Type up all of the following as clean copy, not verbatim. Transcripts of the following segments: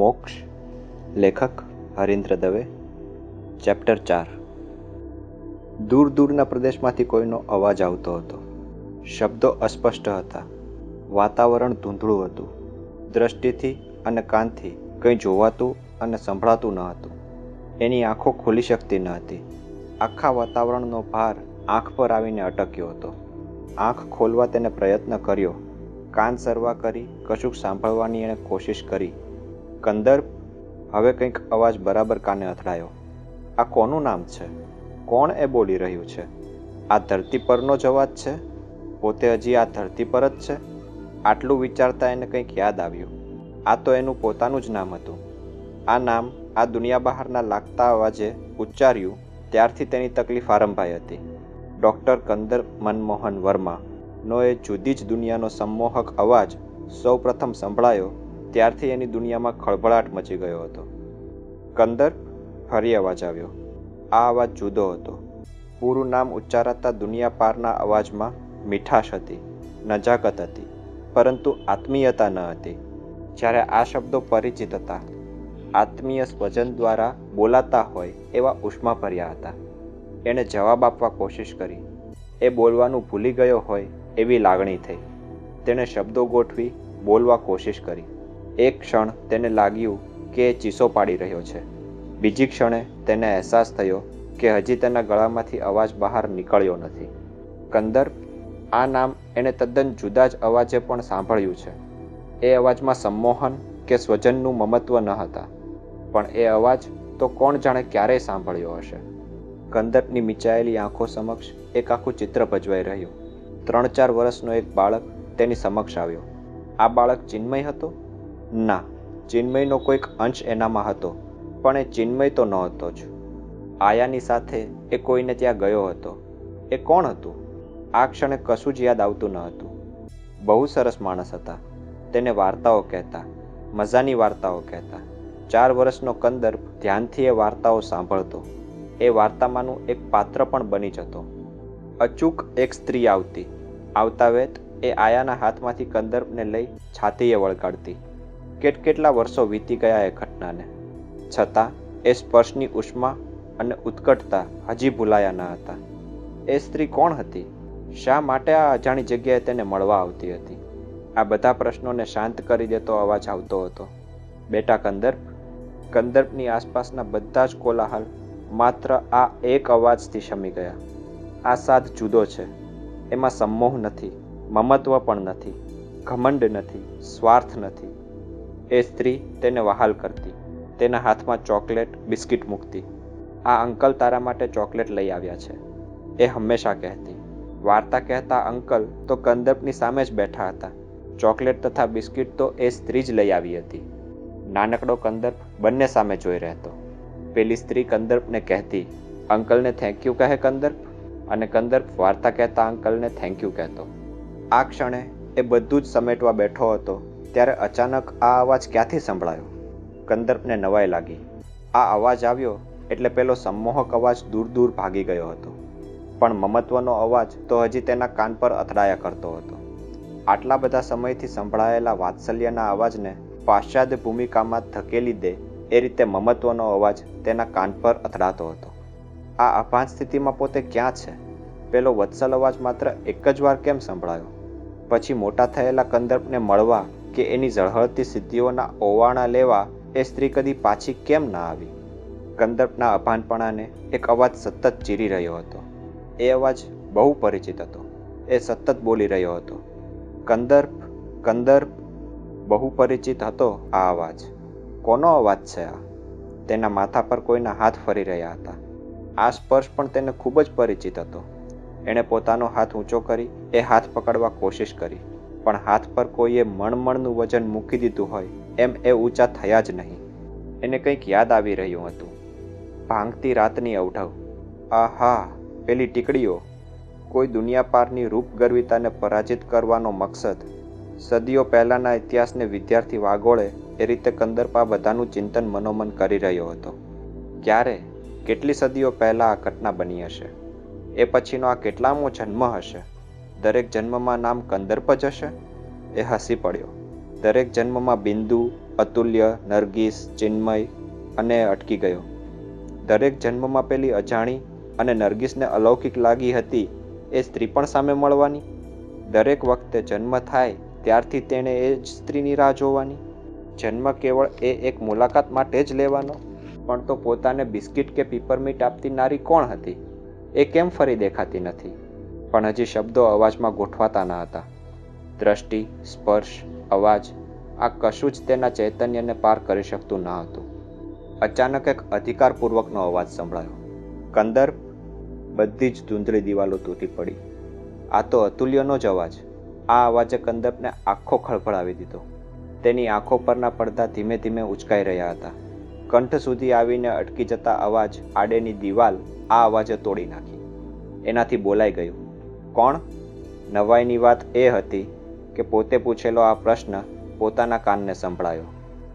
મોક્ષ. લેખક હરીન્દ્ર દવે. ચેપ્ટર 4. દૂર દૂરના પ્રદેશમાંથી કોઈનો અવાજ આવતો હતો. શબ્દો અસ્પષ્ટ હતા. વાતાવરણ ધૂંધળું હતું. દ્રષ્ટિથી અને કાનથી કંઈ જોવાતું અને સંભળાતું ન હતું. એની આંખો ખોલી શકતી ન હતી. આખા વાતાવરણનો ભાર આંખ પર આવીને અટક્યો હતો. આંખ ખોલવા તેને પ્રયત્ન કર્યો. કાન સરવા કરી કશુંક સાંભળવાની એણે કોશિશ કરી. કંદર્પ. હવે કંઈક અવાજ બરાબર કાને અથડાયો. આ કોનું નામ છે? કોણ એ બોલી રહ્યું છે? આ ધરતી પરનો જ અવાજ છે? પોતે હજી આ ધરતી પર જ છે? આટલું વિચારતા એને કંઈક યાદ આવ્યું. આ તો એનું પોતાનું જ નામ હતું. આ નામ આ દુનિયા બહારના લાગતા અવાજે ઉચ્ચાર્યું ત્યારથી તેની તકલીફ આરંભાઈ હતી. ડૉક્ટર કંદર્પ મનમોહન વર્માનો એ જુદી જ દુનિયાનો સંમોહક અવાજ સૌ પ્રથમ સંભળાયો ત્યારથી એની દુનિયામાં ખળભળાટ મચી ગયો હતો. કંદર્પ. ફરી અવાજ આવ્યો. આ અવાજ જુદો હતો. પૂરું નામ ઉચ્ચારાતા દુનિયા પારના અવાજમાં મીઠાશ હતી, નજાકત હતી, પરંતુ આત્મીયતા ન હતી. જ્યારે આ શબ્દો પરિચિત હતા, આત્મીય સ્વજન દ્વારા બોલાતા હોય એવા ઉષ્માભર્યા હતા. એણે જવાબ આપવા કોશિશ કરી. એ બોલવાનું ભૂલી ગયો હોય એવી લાગણી થઈ. તેણે શબ્દો ગોઠવી બોલવા કોશિશ કરી. એક ક્ષણ તેને લાગ્યું કે એ ચીસો પાડી રહ્યો છે. બીજી ક્ષણે તેને અહેસાસ થયો કે હજી તેના ગળામાંથી અવાજ બહાર નીકળ્યો નથી. કંદર્પ. આ નામ એણે તદ્દન જુદા જ અવાજે પણ સાંભળ્યું છે. એ અવાજમાં સંમોહન કે સ્વજનનું મમત્વ ન હતા, પણ એ અવાજ તો કોણ જાણે ક્યારેય સાંભળ્યો હશે. કંદર્પની મીચાયેલી આંખો સમક્ષ એક આખું ચિત્ર ભજવાઈ રહ્યું. 3-4 વર્ષનો એક બાળક તેની સમક્ષ આવ્યો. આ બાળક ચિન્મય હતો? ના, ચિન્મયનો કોઈક અંશ એનામાં હતો, પણ એ ચિન્મય તો નહોતો જ. આયાની સાથે એ કોઈને ત્યાં ગયો હતો. એ કોણ હતું? આ ક્ષણે કશું જ યાદ આવતું ન હતું. બહુ સરસ માણસ હતા. તેને વાર્તાઓ કહેતા, મજાની વાર્તાઓ કહેતા. 4 વર્ષનો કંદર્પ ધ્યાનથી એ વાર્તાઓ સાંભળતો. એ વાર્તામાંનું એક પાત્ર પણ બની જતો. અચૂક એક સ્ત્રી આવતી. આવતા વેત એ આયાના હાથમાંથી કંદર્પને લઈ છાતીએ વળગાડતી. કેટલા વર્ષો વીતી ગયા એ ઘટનાને, છતાં એ સ્પર્શની ઉષ્મા અને ઉત્કટતા હજી ભૂલાયા ન હતા. એ સ્ત્રી કોણ હતી? શા માટે આ અજાણી જગ્યાએ તેને મળવા આવતી હતી? આ બધા પ્રશ્નોને શાંત કરી દેતો અવાજ આવતો હતો. બેટા કંદર્પ. કંદર્પની આસપાસના બધા જ કોલાહલ માત્ર આ એક અવાજથી શમી ગયા. આ સાદ જુદો છે. એમાં સંમોહ નથી, મમત્વ પણ નથી, ઘમંડ નથી, સ્વાર્થ નથી. એ સ્ત્રી તેને વહાલ કરતી. તેના હાથમાં ચોકલેટ, બિસ્કિટ મૂકતી. આ અંકલ તારા માટે ચોકલેટ લઈ આવ્યા છે, એ હંમેશા કહેતી. વાર્તા કહેતા અંકલ તો કંદર્પની સામે જ બેઠા હતા. ચોકલેટ તથા બિસ્કિટ તો એ સ્ત્રી જ લઈ આવી હતી. નાનકડો કંદર્પ બંને સામે જોઈ રહેતો. પેલી સ્ત્રી કંદર્પને કહેતી, અંકલને થેન્ક યુ કહે કંદર્પ, અને કંદર્પ વાર્તા કહેતા અંકલને થેન્ક યુ કહેતો. આ ક્ષણે એ બધું જ સમેટવા બેઠો હતો ત્યારે અચાનક આ અવાજ ક્યાંથી સંભળાયો? કંદર્પને નવાઈ લાગી. આ અવાજ આવ્યો એટલે પેલો સંમોહક અવાજ દૂર દૂર ભાગી ગયો હતો, પણ મમત્વનો અવાજ તો હજી તેના કાન પર અથડાયા કરતો હતો. આટલા બધા સમયથી સંભળાયેલા વાત્સલ્યના અવાજને પાશ્ચાત્ય ભૂમિકામાં ધકેલી દે એ રીતે મમત્વનો અવાજ તેના કાન પર અથડાતો હતો. આ અભાન સ્થિતિમાં પોતે ક્યાં છે? પેલો વત્સલ અવાજ માત્ર એક જ વાર કેમ સંભળાયો? પછી મોટા થયેલા કંદર્પને મળવા કે એની ઝળહળતી સિદ્ધિઓના ઓવાણા લેવા એ સ્ત્રી કદી પાછી કેમ ના આવી? કંદર્પના અભાનપણાને એક અવાજ સતત ચીરી રહ્યો હતો. એ અવાજ બહુ પરિચિત હતો. એ સતત બોલી રહ્યો હતો, કંદર્પ, કંદર્પ. બહુ પરિચિત હતો આ અવાજ. કોનો અવાજ છે આ? તેના માથા પર કોઈના હાથ ફરી રહ્યા હતા. આ સ્પર્શ પણ તેને ખૂબ જ પરિચિત હતો. એણે પોતાનો હાથ ઊંચો કરી એ હાથ પકડવા કોશિશ કરી, પણ હાથ પર કોઈએ મણમણનું વજન મૂકી દીધું હોય એમ એ ઊંચા થયા જ નહીં. એને કંઈક યાદ આવી રહ્યું હતું. ભાંગતી રાતની અવઢવ. આહા, પેલી ટીકડીઓ. કોઈ દુનિયા પારની રૂપગર્વિતાને પરાજિત કરવાનો મકસદ. સદીઓ પહેલાંના ઇતિહાસને વિદ્યાર્થી વાગોળે એ રીતે કંદર્પ આ બધાનું ચિંતન મનોમન કરી રહ્યો હતો. ક્યારે, કેટલી સદીઓ પહેલાં આ ઘટના બની હશે? એ પછીનો આ કેટલામો જન્મ હશે? દરેક જન્મમાં નામ કંદર્પ જ હશે? એ હસી પડ્યો. દરેક જન્મમાં બિંદુ, અતુલ્ય, નરગીસ, ચિન્મય અને અટકી ગયો. દરેક જન્મમાં પેલી અજાણી અને નરગીસને અલૌકિક લાગી હતી એ સ્ત્રી પણ સામે મળવાની. દરેક વખતે જન્મ થાય ત્યારથી તેણે એ જ સ્ત્રીની રાહ જોવાની. જન્મ કેવળ એ એક મુલાકાત માટે જ લેવાનો. પણ તો પોતાને બિસ્કિટ કે પીપરમીટ આપતી નારી કોણ હતી? એ કેમ ફરી દેખાતી નથી? પણ હજી શબ્દો અવાજમાં ગોઠવાતા ન હતા. દ્રષ્ટિ, સ્પર્શ, અવાજ આ કશું જ તેના ચૈતન્યને પાર કરી શકતું ન હતું. અચાનક એક અધિકારપૂર્વકનો અવાજ સંભળાયો. કંદર્પ! બધી જ ધૂંધળી દિવાલો તૂટી પડી. આ તો અતુલ્યનો જ અવાજ. આ અવાજે કંદર્પને આખો ખળભળાવી દીધો. તેની આંખો પરના પડદા ધીમે ધીમે ઉંચકાઈ રહ્યા હતા. કંઠ સુધી આવીને અટકી જતા અવાજ આડેની દિવાલ આ અવાજે તોડી નાખી. એનાથી બોલાઈ ગયું. કોણ? નવાઈની વાત એ હતી કે પોતે પૂછેલો આ પ્રશ્ન પોતાના કાનને સંભળાયો.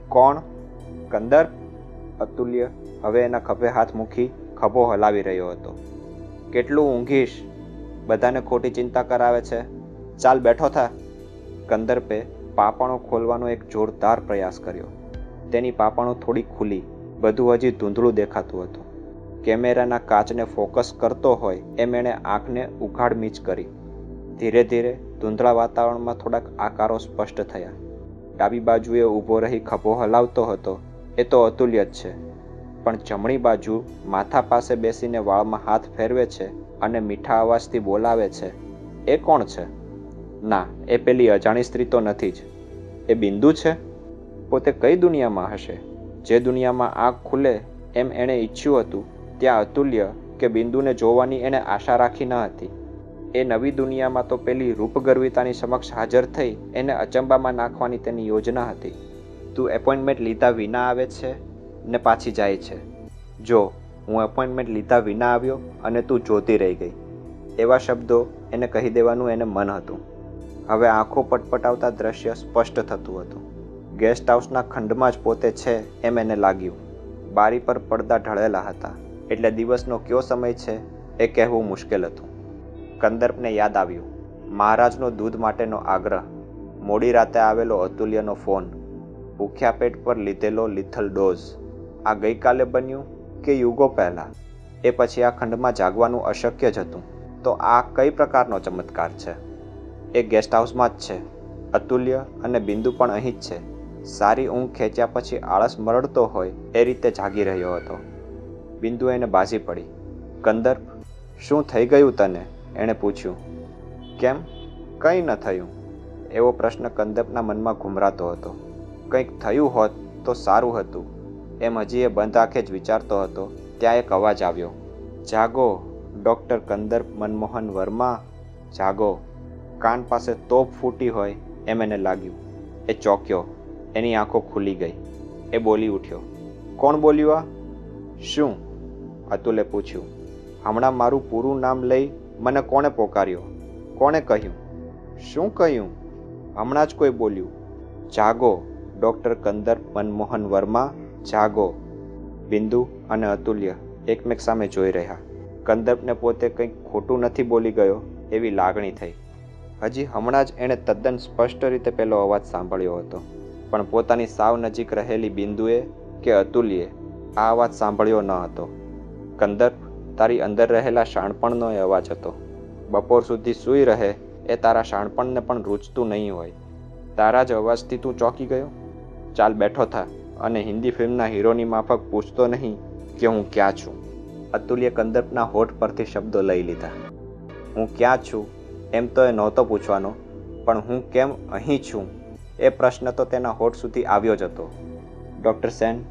કોણ? કંદર્પ! અતુલ્ય હવે એના ખભે હાથ મૂકી ખભો હલાવી રહ્યો હતો. કેટલું ઊંઘીશ? બધાને ખોટી ચિંતા કરાવે છે. ચાલ બેઠો થા. કંદર્પે પાપણો ખોલવાનો એક જોરદાર પ્રયાસ કર્યો. તેની પાપણો થોડી ખુલી. બધું હજી ધૂંધળું દેખાતું હતું. કેમેરાના કાચને ફોકસ કરતો હોય એમ એણે આંખને ઉઘાડ મીચ કરી. ધીરે ધીરે ધૂંધળા વાતાવરણમાં થોડાક આકારો સ્પષ્ટ થયા. ડાબી બાજુએ ઊભો રહી ખભો હલાવતો હતો એ તો અતુલ્ય જ છે. પણ જમણી બાજુ માથા પાસે બેસીને વાળમાં હાથ ફેરવે છે અને મીઠા અવાજથી બોલાવે છે એ કોણ છે? ના, એ પેલી અજાણી સ્ત્રી તો નથી જ. એ બિંદુ છે? પોતે કઈ દુનિયામાં હશે? જે દુનિયામાં આંખ ખુલે એમ એણે ઈચ્છ્યું હતું ત્યાં અતુલ્ય કે બિંદુને જોવાની એણે આશા રાખી ન હતી. એ નવી દુનિયામાં તો પેલી રૂપગર્વિતાની સમક્ષ હાજર થઈ એને અચંબામાં નાખવાની તેની યોજના હતી. તું એપોઇન્ટમેન્ટ લીધા વિના આવે છે ને પાછી જાય છે. જો હું એપોઇન્ટમેન્ટ લીધા વિના આવ્યો અને તું જોતી રહી ગઈ. એવા શબ્દો એને કહી દેવાનું એને મન હતું. હવે આંખો પટપટાવતા દ્રશ્ય સ્પષ્ટ થતું હતું. ગેસ્ટ હાઉસના ખંડમાં જ પોતે છે એમ એને લાગ્યું. બારી પર પડદા ઢળેલા હતા એટલે દિવસનો કયો સમય છે એ કહેવું મુશ્કેલ હતું. કંદર્પને યાદ આવ્યું. મહારાજનો દૂધ માટેનો આગ્રહ, મોડી રાતે આવેલો અતુલ્યનો ફોન, ભૂખ્યા પેટ પર લીધેલો લિથલ ડોઝ. આ ગઈકાલે બન્યું કે યુગો પહેલાં? એ પછી આ ખંડમાં જાગવાનું અશક્ય જ હતું. તો આ કઈ પ્રકારનો ચમત્કાર છે? એ ગેસ્ટ હાઉસમાં જ છે. અતુલ્ય અને બિંદુ પણ અહીં જ છે. સારી ઊંઘ ખેંચ્યા પછી આળસ મરડતો હોય એ રીતે જાગી રહ્યો હતો. બિંદુ એને બાજી પડી. કંદર્પ! શું થઈ ગયું તને? એણે પૂછ્યું. કેમ? કંઈ ન થયું. એવો પ્રશ્ન કંદર્પના મનમાં ઘૂમરાતો હતો. કંઈક થયું હોત તો સારું હતું એમ હજી એ બંધ આંખે જ વિચારતો હતો ત્યાં એક અવાજ આવ્યો. જાગો, ડૉક્ટર કંદર્પ મનમોહન વર્મા, જાગો. કાન પાસે તોપ ફૂટી હોય એમ એને લાગ્યું. એ ચોંક્યો. એની આંખો ખુલી ગઈ. એ બોલી ઉઠ્યો. કોણ બોલ્યું આ? શું? અતુલે પૂછ્યું. હમણાં મારું પૂરું નામ લઈ મને કોણે પોકાર્યો? કોણે કહ્યું? શું કહ્યું? હમણાં જ કોઈ બોલ્યું. જાગો, ડૉક્ટર કંદર્પ મનમોહન વર્મા, જાગો. બિંદુ અને અતુલ્ય એકમેક સામે જોઈ રહ્યા. કંદર્પને પોતે કંઈક ખોટું નથી બોલી ગયો એવી લાગણી થઈ. હજી હમણાં જ એણે તદ્દન સ્પષ્ટ રીતે પેલો અવાજ સાંભળ્યો હતો. પણ પોતાની સાવ નજીક રહેલી બિંદુએ કે અતુલ્યે આ અવાજ સાંભળ્યો ન હતો. કંદર્પ, તારી અંદર રહેલા શાણપણનો એ અવાજ હતો. બપોર સુધી સૂઈ રહે એ તારા શાણપણને પણ રૂચતું નહીં હોય. તારા જ અવાજથી તું ચોંકી ગયો? ચાલ બેઠો થા અને હિન્દી ફિલ્મના હીરોની માફક પૂછતો નહીં કે હું ક્યાં છું. અતુલ્ય કંદર્પના હોઠ પરથી શબ્દો લઈ લીધા. હું ક્યાં છું એમ તો એ નહોતો પૂછવાનો, પણ હું કેમ અહીં છું એ પ્રશ્ન તો તેના હોઠ સુધી આવ્યો જ હતો. ડૉક્ટર સેન,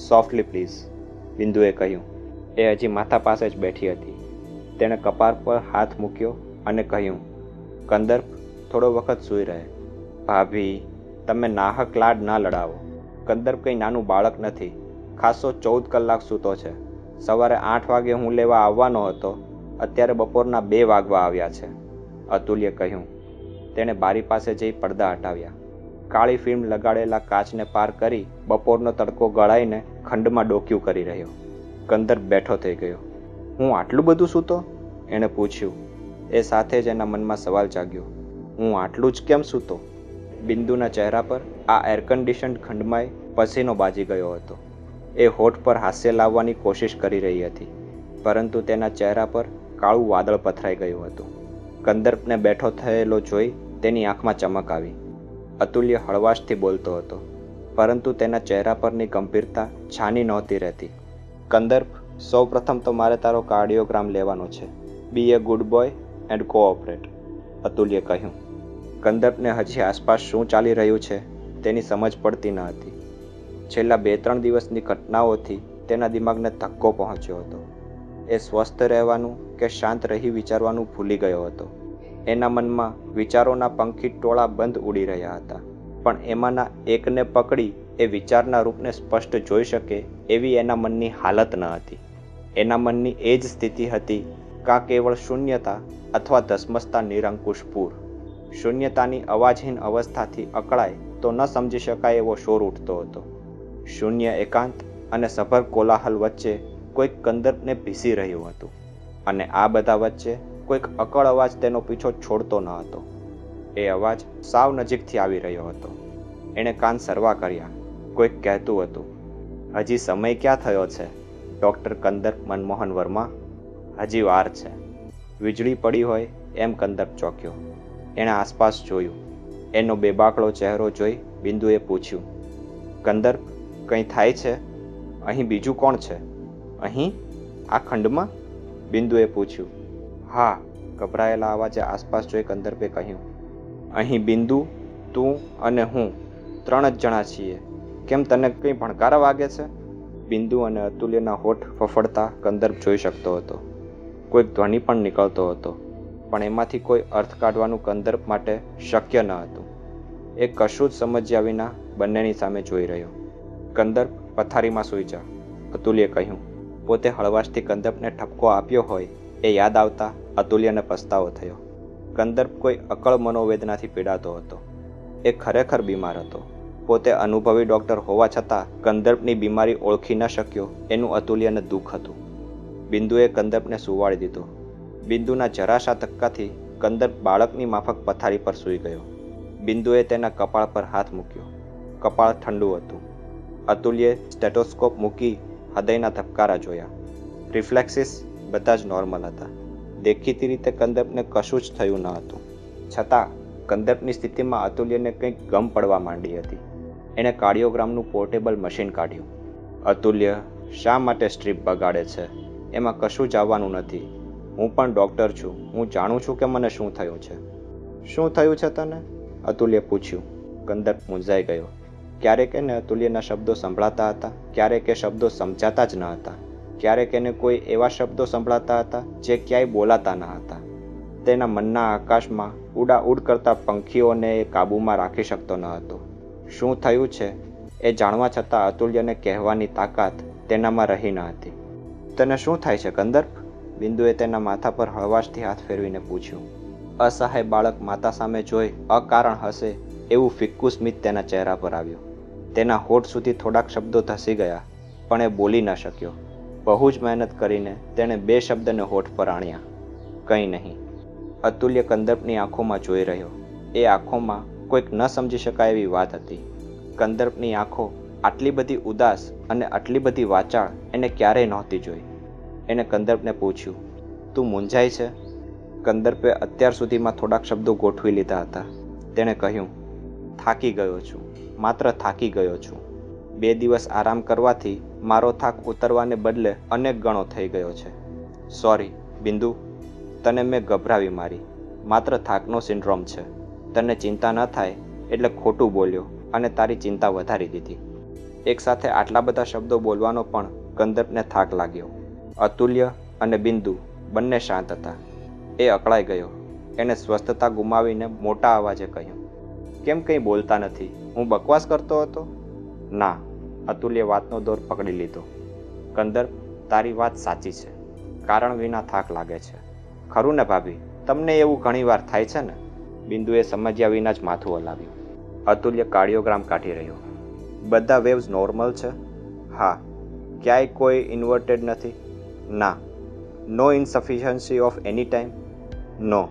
સોફ્ટલી પ્લીઝ, બિંદુએ કહ્યું. એ હજી માથા પાસે જ બેઠી હતી. તેણે કપાર પર હાથ મૂક્યો અને કહ્યું, કંદર્પ, થોડો વખત સૂઈ રહે. ભાભી, તમે નાહક લાડ ના લડાવો. કંદર્પ કંઈ નાનું બાળક નથી. ખાસો 14 કલાક સૂતો છે. સવારે 8 વાગે હું લેવા આવવાનો હતો, અત્યારે બપોરના 2 વાગવા આવ્યા છે, અતુલ્યે કહ્યું. તેણે બારી પાસે જઈ પડદા હટાવ્યા. કાળી ફિલ્મ લગાડેલા કાચને પાર કરી બપોરનો તડકો ગળાઈને ખંડમાં ડોક્યું કરી રહ્યો. કંદર્પ બેઠો થઈ ગયો. હું આટલું બધું સૂતો? એણે પૂછ્યું. એ સાથે જ એના મનમાં સવાલ જાગ્યો. હું આટલું જ કેમ સૂતો? બિંદુના ચહેરા પર આ એર કન્ડિશન્ડ ખંડમાંય પસીનો બાજી ગયો હતો. એ હોઠ પર હાસ્ય લાવવાની કોશિશ કરી રહી હતી, પરંતુ તેના ચહેરા પર કાળું વાદળ પથરાઈ ગયું હતું. કંદર્પને બેઠો થયેલો જોઈ તેની આંખમાં ચમક આવી. અતુલ્ય હળવાશથી બોલતો હતો, પરંતુ તેના ચહેરા પરની ગંભીરતા છાની નહોતી રહેતી. કંદર્પ, સૌ પ્રથમ તો મારે તારો કાર્ડિયોગ્રામ લેવાનો છે. બી એ ગુડ બોય એન્ડ કોઓપરેટ, અતુલ્યે કહ્યું. કંદર્પને હજી આસપાસ શું ચાલી રહ્યું છે તેની સમજ પડતી ન હતી. છેલ્લા 2-3 દિવસની ઘટનાઓથી તેના દિમાગને ધક્કો પહોંચ્યો હતો. એ સ્વસ્થ રહેવાનું કે શાંત રહી વિચારવાનું ભૂલી ગયો હતો. એના મનમાં વિચારોના પંખી ટોળા બંધ ઉડી રહ્યા હતા, પણ એમાંના એકને પકડી એ વિચારના રૂપને સ્પષ્ટ જોઈ શકે એવી એના મનની હાલત ન હતી. એના મનની એ જ સ્થિતિ હતી, કાં કેવળ શૂન્યતા અથવા ધસમસતા નિરંકુશ પૂર. શૂન્યતાની અવાજહીન અવસ્થાથી અકળાય તો ન સમજી શકાય એવો શોર ઉઠતો હતો. શૂન્ય એકાંત અને સભર કોલાહલ વચ્ચે કોઈક કંદર્પને ભીસી રહ્યું હતું, અને આ બધા વચ્ચે કોઈક અકળ અવાજ તેનો પીછો છોડતો ન હતો. એ અવાજ સાવ નજીકથી આવી રહ્યો હતો. એણે કાન સરવા કર્યા. કોઈક કહેતું હતું, હજી સમય ક્યાં થયો છે ડૉક્ટર કંદર્પ મનમોહન વર્મા, હજી વાર છે. વીજળી પડી હોય એમ કંદર્પ ચોંક્યો. એણે આસપાસ જોયું. એનો બેબાકળો ચહેરો જોઈ બિંદુએ પૂછ્યું, કંદર્પ, કંઈ થાય છે? અહીં બીજું કોણ છે? અહીં? આ ખંડમાં? બિંદુએ પૂછ્યું. હા, ગભરાયેલા અવાજે આસપાસ જોઈ કંદર્પે કહ્યું. અહીં બિંદુ, તું અને હું 3 જ જણા છીએ. કેમ, તને કંઈ ભણકારા વાગે છે? બિંદુ અને અતુલ્યના હોઠ ફફડતા કંદર્પ જોઈ શકતો હતો. કોઈક ધ્વનિ પણ નીકળતો હતો, પણ એમાંથી કોઈ અર્થ કાઢવાનું કંદર્પ માટે શક્ય ન હતું. એ કશું જ સમજ્યા વિના બંનેની સામે જોઈ રહ્યો. કંદર્પ, પથારીમાં સૂઈ જા, અતુલ્યે કહ્યું. પોતે હળવાશથી કંદર્પને ઠપકો આપ્યો હોય એ યાદ આવતા અતુલ્યને પસ્તાવો થયો. કંદર્પ કોઈ અકળ મનોવેદનાથી પીડાતો હતો. એ ખરેખર બીમાર હતો. પોતે અનુભવી ડૉક્ટર હોવા છતાં કંદર્પની બીમારી ઓળખી ન શક્યો એનું અતુલ્યને દુઃખ હતું. બિંદુએ કંદર્પને સુવાડી દીધો. બિંદુના જરાશા ધક્કાથી કંદર્પ બાળકની માફક પથારી પર સૂઈ ગયો. બિંદુએ તેના કપાળ પર હાથ મૂક્યો. કપાળ ઠંડુ હતું. અતુલ્યે સ્ટેટોસ્કોપ મૂકી હૃદયના ધબકારા જોયા. રિફ્લેક્સિસ બધા જ નોર્મલ હતા. દેખીતી રીતે કંદર્પને કશું જ થયું ન હતું. છતાં કંદર્પની સ્થિતિમાં અતુલ્યને કંઈક ગમ પડવા માંડી હતી. એણે કાર્ડિયોગ્રામનું પોર્ટેબલ મશીન કાઢ્યું. અતુલ્ય, શા માટે સ્ટ્રીપ બગાડે છે? એમાં કશું જ આવવાનું નથી. હું પણ ડૉક્ટર છું. હું જાણું છું કે મને શું થયું છે. શું થયું છે તને? અતુલ્યે પૂછ્યું. કંદર્પ મૂંઝાઈ ગયો. ક્યારેક એને અતુલ્યના શબ્દો સંભળાતા હતા, ક્યારેક એ શબ્દો સમજાતા જ ન હતા, ક્યારેક એને કોઈ એવા શબ્દો સંભળાતા હતા જે ક્યાંય બોલાતા ન હતા. તેના મનના આકાશમાં ઉડાઉડ કરતા પંખીઓને એ કાબૂમાં રાખી શકતો ન હતો. શું થયું છે એ જાણવા છતાં અતુલ્યને કહેવાની તાકાત તેનામાં રહી ન હતી. તને શું થાય છે કંદર્પ? બિંદુએ તેના માથા પર હળવાશથી હાથ ફેરવીને પૂછ્યું. અસહાય બાળક માતા સામે જોઈ અકારણ હશે એવું ફિક્કું સ્મિત તેના ચહેરા પર આવ્યું. તેના હોઠ સુધી થોડાક શબ્દો ધસી ગયા, પણ એ બોલી ન શક્યો. બહુ જ મહેનત કરીને તેણે 2 શબ્દને હોઠ પર આણ્યા. કંઈ નહીં. અતુલ્ય કંદર્પની આંખોમાં જોઈ રહ્યો. એ આંખોમાં કોઈક ન સમજી શકાય એવી વાત હતી. કંદર્પની આંખો આટલી બધી ઉદાસ અને આટલી બધી વાચાળ એને ક્યારેય નહોતી જોઈ. એણે કંદર્પને પૂછ્યું, તું મૂંઝાય છે? કંદર્પે અત્યાર સુધીમાં થોડાક શબ્દો ગોઠવી લીધા હતા. તેણે કહ્યું, થાકી ગયો છું, માત્ર થાકી ગયો છું. 2 દિવસ આરામ કરવાથી મારો થાક ઉતરવાને બદલે અનેક ગણો થઈ ગયો છે. સોરી બિંદુ, તને મેં ગભરાવી મારી. માત્ર થાકનો સિન્ડ્રોમ છે. તને ચિંતા ન થાય એટલે ખોટું બોલ્યો અને તારી ચિંતા વધારી દીધી. એકસાથે આટલા બધા શબ્દો બોલવાનો પણ કંદર્પને થાક લાગ્યો. અતુલ્ય અને બિંદુ બંને શાંત હતા. એ અકળાઈ ગયો. એણે સ્વસ્થતા ગુમાવીને મોટા અવાજે કહ્યું, કેમ કંઈ બોલતા નથી? હું બકવાસ કરતો હતો? ના, અતુલ્યે વાતનો દોર પકડી લીધો. કંદર્પ, તારી વાત સાચી છે. કારણ વિના થાક લાગે છે. ખરું ને ભાભી? તમને એવું ઘણીવાર થાય છે ને? બિંદુએ સમજ્યા વિના જ માથું હલાવ્યું. અતુલ્ય કાર્ડિયોગ્રામ કાઢી રહ્યો. બધા વેવ્સ નોર્મલ છે? હા. ક્યાંય કોઈ ઇન્વર્ટેડ નથી? ના. નો ઇન્સફિશિયન્સી ઓફ એની ટાઈમ? નો.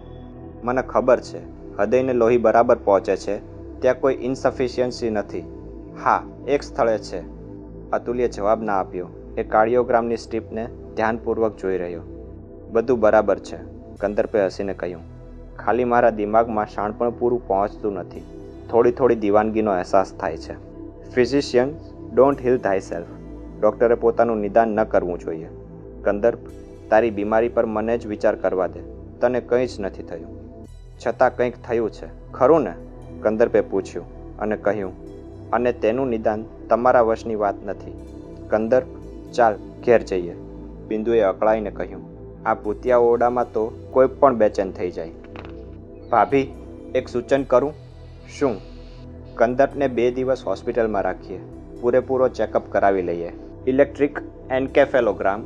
મને ખબર છે હૃદયને લોહી બરાબર પહોંચે છે, ત્યાં કોઈ ઇન્સફિશિયન્સી નથી. હા, એક સ્થળે છે. અતુલ્ય જવાબ ના આપ્યો. એ કાર્ડિયોગ્રામની સ્ટ્રીપને ધ્યાનપૂર્વક જોઈ રહ્યો. બધું બરાબર છે, કંદર્પે હસીને કહ્યું. ખાલી મારા દિમાગમાં શાણપણ પૂરું પહોંચતું નથી. થોડી થોડી દીવાનગીનો અહેસાસ થાય છે. Physician don't heal thyself. ડૉક્ટરે પોતાનું નિદાન ન કરવું જોઈએ. કંદર્પ, તારી બીમારી પર મને જ વિચાર કરવા દે. તને કંઈ જ નથી થયું. છતાં કંઈક થયું છે, ખરું ને? કંદર્પે પૂછ્યું અને કહ્યું, અને તેનું નિદાન તમારા વશની વાત નથી. કંદર્પ, ચાલ ઘેર જઈએ. બિંદુએ અકળાઈને કહ્યું. આ ભૂતિયા ઓરડામાં તો કોઈ પણ બેચેન થઈ જાય. ભાભી, એક સૂચન કરું? શું? કંદર્પને 2 દિવસ હોસ્પિટલમાં રાખીએ. પૂરેપૂરો ચેકઅપ કરાવી લઈએ. ઇલેક્ટ્રિક એન્કેફેલોગ્રામ,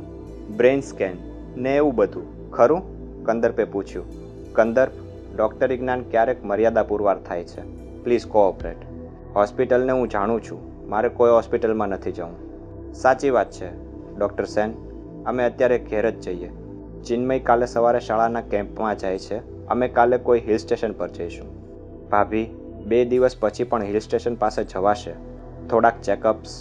બ્રેઇન સ્કેન ને એવું બધું, ખરું? કંદર્પે પૂછ્યું. કંદર્પ, ડૉક્ટરી જ્ઞાન ક્યારેક મર્યાદા પુરવાર થાય છે. Please cooperate. હોસ્પિટલને હું જાણું છું. મારે કોઈ હોસ્પિટલમાં નથી જવું. સાચી વાત છે ડૉક્ટર સેન. અમે અત્યારે ઘેર જ જઈએ. ચિન્મય કાલે સવારે શાળાના કેમ્પમાં જાય છે. અમે કાલે કોઈ હિલ સ્ટેશન પર જઈશું. ભાભી, 2 દિવસ પછી પણ હિલ સ્ટેશન પાસે જવાશે. થોડાક ચેકઅપ્સ.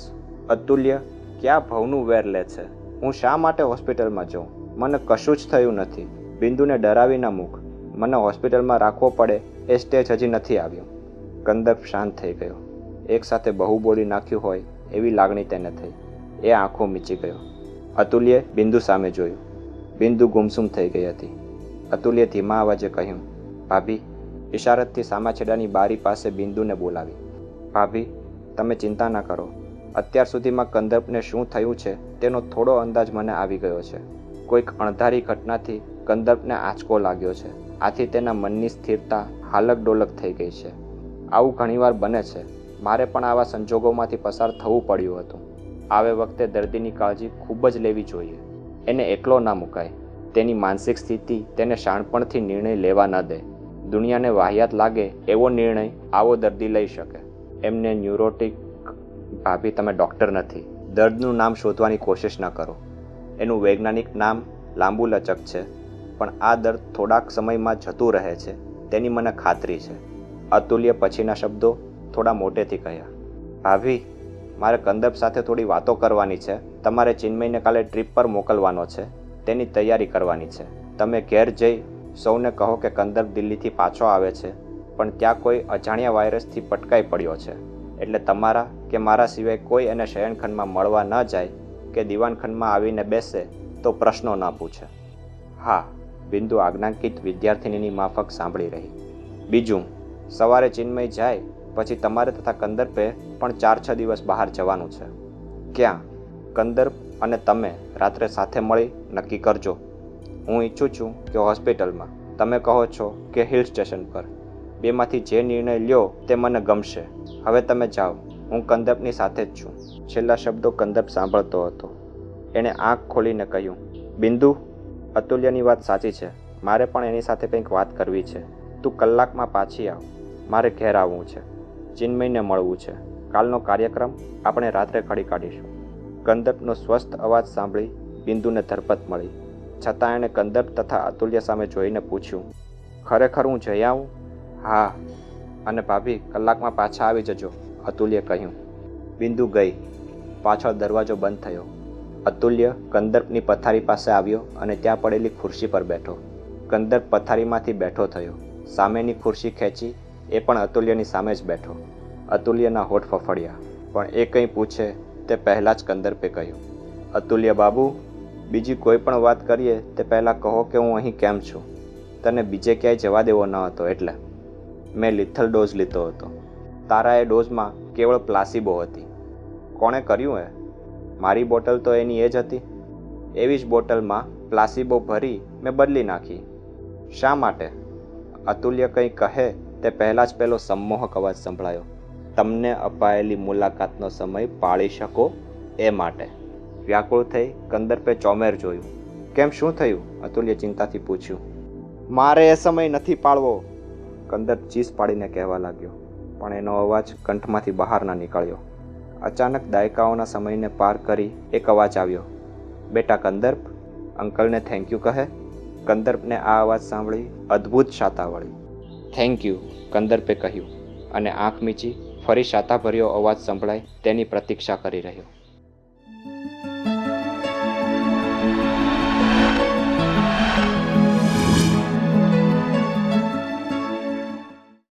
અતુલ્ય, ક્યાં ભવનું વેર લે છે? હું શા માટે હોસ્પિટલમાં જાઉં? મને કશું જ થયું નથી. બિંદુને ડરાવી ન મૂક. મને હોસ્પિટલમાં રાખવો પડે એ સ્ટેજ હજી નથી આવ્યો. કંદર્પ શાંત થઈ ગયો. એકસાથે બહુ બોલી નાખ્યું હોય એવી લાગણી તેને થઈ. એ આંખો મીચી ગયો. અતુલ્યે બિંદુ સામે જોયું. બિંદુ ગુમસુમ થઈ ગઈ હતી. અતુલ્યે ધીમા અવાજે કહ્યું, ભાભી. ઇશારતથી સામાછેડાની બારી પાસે બિંદુને બોલાવી. ભાભી, તમે ચિંતા ના કરો. અત્યાર સુધીમાં કંદર્પને શું થયું છે તેનો થોડો અંદાજ મને આવી ગયો છે. કોઈક અણધારી ઘટનાથી કંદર્પને આંચકો લાગ્યો છે. આથી તેના મનની સ્થિરતા હાલક ડોલક થઈ ગઈ છે. આવું ઘણીવાર બને છે. મારે પણ આવા સંજોગોમાંથી પસાર થવું પડ્યું હતું. આવે વખતે દર્દીની કાળજી ખૂબ જ લેવી જોઈએ. એને એકલો ના મુકાય. તેની માનસિક સ્થિતિ તેને શાણપણથી નિર્ણય લેવા ન દે. દુનિયાને વાહિયાત લાગે એવો નિર્ણય આવો દર્દી લઈ શકે. એમને ન્યુરોટિક. ભાભી, તમે ડૉક્ટર નથી. દર્દનું નામ શોધવાની કોશિશ ન કરો. એનું વૈજ્ઞાનિક નામ લાંબુ લચક છે, પણ આ દર્દ થોડાક સમયમાં જતું રહે છે તેની મને ખાતરી છે. અતુલ્ય પછીના શબ્દો થોડા મોટેથી કહ્યા. ભાભી, મારે કંદર્પ સાથે થોડી વાતો કરવાની છે. તમારે ચિન્મયને કાલે ટ્રીપ પર મોકલવાનો છે. તેની તૈયારી કરવાની છે. તમે ઘેર જઈ સૌને કહો કે કંદર્પ દિલ્હીથી પાછો આવે છે, પણ ત્યાં કોઈ અજાણ્યા વાયરસથી પટકાઈ પડ્યો છે. એટલે તમારા કે મારા સિવાય કોઈ એને શયનખંડમાં મળવા ન જાય કે દીવાનખંડમાં આવીને બેસે તો પ્રશ્નો ન પૂછે. હા, બિંદુ આજ્ઞાંકિત વિદ્યાર્થિનીની માફક સાંભળી રહી. બીજું, સવારે ચિન્મય જાય પછી તમારે તથા કંદર્પે પણ 4-6 દિવસ બહાર જવાનું છે. ક્યાં? કંદર્પ અને તમે રાત્રે સાથે મળી નક્કી કરજો. હું ઈચ્છું છું કે હોસ્પિટલમાં. તમે કહો છો કે હિલ સ્ટેશન પર. બેમાંથી જે નિર્ણય લ્યો તે મને ગમશે. હવે તમે જાઓ. હું કંદર્પની સાથે જ છું. છેલ્લા શબ્દો કંદર્પ સાંભળતો હતો. એણે આંખ ખોલીને કહ્યું, બિંદુ, અતુલ્યની વાત સાચી છે. મારે પણ એની સાથે કંઈક વાત કરવી છે. તું કલાકમાં પાછી આવ. મારે ઘેર આવવું છે. ચિન્મયને મળવું છે. કાલનો કાર્યક્રમ આપણે રાત્રે ઘડી કાઢીશું. કંદર્પનો સ્વસ્થ અવાજ સાંભળી બિંદુને ધરપત મળી. છતાં એણે કંદર્પ તથા અતુલ્ય સામે જોઈને પૂછ્યું, ખરેખર હું જઈ આવું? હા, અને ભાભી કલાકમાં પાછા આવી જજો, અતુલ્યે કહ્યું. બિંદુ ગઈ. પાછળ દરવાજો બંધ થયો. અતુલ્ય કંદર્પની પથારી પાસે આવ્યો અને ત્યાં પડેલી ખુરશી પર બેઠો. કંદર્પ પથારીમાંથી બેઠો થયો. સામેની ખુરશી ખેંચી એ પણ અતુલ્યની સામે જ બેઠો. અતુલ્યના હોઠ ફફડ્યા, પણ એ કંઈ પૂછે તે પહેલાં જ કંદર્પે કહ્યું, અતુલ્ય બાબુ, બીજી કોઈ પણ વાત કરીએ તે પહેલાં કહો કે હું અહીં કેમ છું. તને બીજે ક્યાંય જવા દેવો ન હતો એટલે. મેં લિથલ ડોઝ લીધો હતો. તારા એ ડોઝમાં કેવળ પ્લાસિબો હતી. કોણે કર્યું એ? મારી બોટલ તો એની એ જ હતી. એવી જ બોટલમાં પ્લાસિબો ભરી મેં બદલી નાખી. શા માટે? અતુલ્ય કંઈ કહે તે પહેલાં જ પેલો સંમોહક અવાજ સંભળાયો. તમને અપાયેલી મુલાકાતનો સમય પાળી શકો એ માટે. વ્યાકુળ થઈ કંદર્પે ચોમેર જોયું. કેમ, શું થયું? અતુલ્ય ચિંતાથી પૂછ્યું. મારે એ સમય નથી પાળવો, કંદર્પ ચીસ પાડીને કહેવા લાગ્યો, પણ એનો અવાજ કંઠમાંથી બહાર ના નીકળ્યો. અચાનક દાયકાઓના સમયને પાર કરી એક અવાજ આવ્યો. બેટા કંદર્પ, અંકલને થેન્ક યુ કહે. કંદર્પને આ અવાજ સાંભળી અદ્ભુત શાતા વળી. થેન્ક યુ, કંદર્પે કહ્યું. અને આંખ મીચી ફરી શાતાભર્યો અવાજ સંભળાય તેની પ્રતીક્ષા કરી રહ્યો.